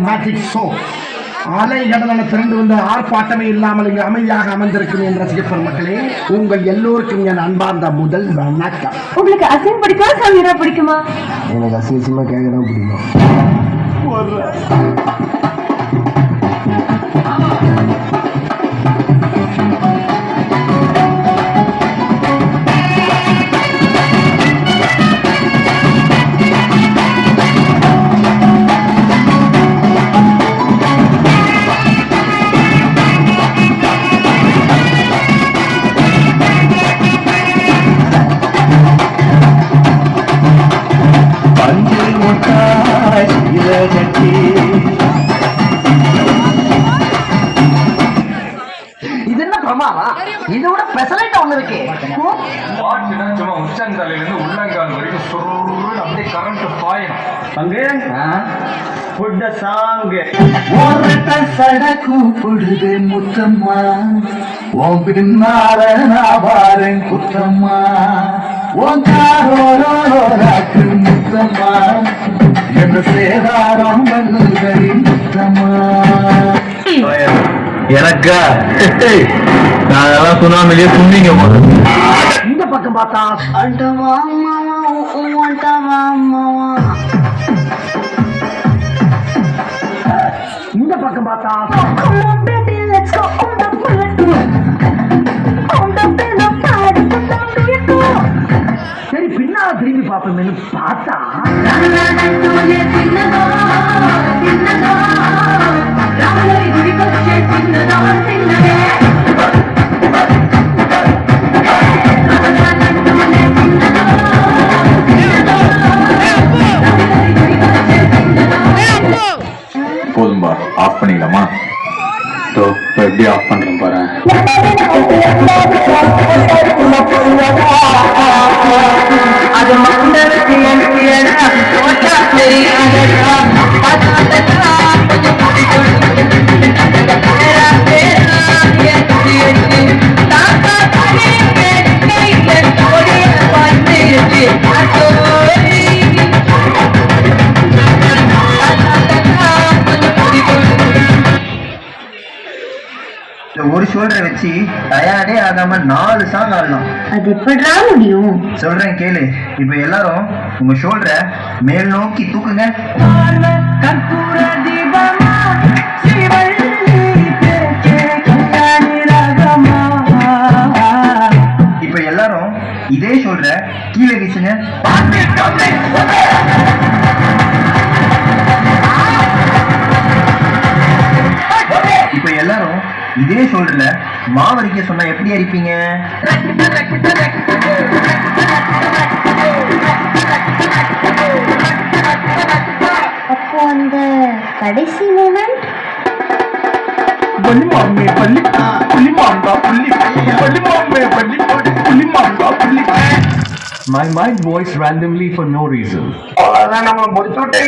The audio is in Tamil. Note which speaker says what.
Speaker 1: Magic show. அலைகடலான திரண்டு வந்த ஆர்ப்பாட்டமே இல்லாமல் இங்கு அமைதியாக அமர்ந்திருக்கும் என் ரசிக பெருமக்களே, உங்கள் எல்லோருக்கும் என் அன்பார்ந்த முதல் வணக்கம்.
Speaker 2: உங்களுக்கு அசிங் பிடிக்குமா சமீரா பிடிக்குமா?
Speaker 1: எனக்கு அசிங்கமா கேட்கதான் பிடிக்கும்.
Speaker 3: இது என்ன பிரமாவா? இதோட பெசலைட் ஒண்ணு இருக்கு.
Speaker 4: பாட்டுனா சும்மா உச்சந்தலையிலிருந்து உள்ளங்கால் வரைக்கும் சொல்லுன்னு அப்படியே கரண்ட் பாயணும்.
Speaker 3: அங்கே புட்ட சாங்
Speaker 5: சடக்கும் பொழுது முத்தம்மா உன் பின்னால நான் பாரேன் குத்தம்மா உன் காரோராக்கு முத்தம்மா என்ற சேதாரம் பண்ணுகை முத்தம்மா.
Speaker 4: எனக்கா நான் அதெல்லாம் சுனாமிலேயே சுண்டிங்க போது.
Speaker 3: இந்த பக்கம் பார்த்தா இந்த பக்கம் பார்த்தா சரி பின்னால திரும்பி பார்ப்போம்னு பார்த்தா
Speaker 4: போதும்பா, ஆஃப் பண்ணிக்கலாமா? எப்படி ஆஃப் பண்றேன் பாரு.
Speaker 2: அது
Speaker 5: ஒரு ஷோல்டரை வச்சு டயர்டே ஆகாம 4 சாங் ஆடலாம்.
Speaker 2: அது எப்படிடா முடியும்?
Speaker 5: சொல்றேன் கேளு. இப்ப எல்லாரும் உங்க ஷோல்டரை மேல் நோக்கி தூக்குங்க. இப்ப எல்லாரும் இதே ஷோல்டரை கீழே வீசுங்க. இப்ப எல்லாரும் இதே ஷோல்டர்ல மாவரிக்க சொன்னா எப்படி அரிப்பீங்க?
Speaker 2: அப்போ அந்த கடைசி moment
Speaker 4: My mind voice randomly for no reason.
Speaker 1: நம்ம முடிச்சுட்டே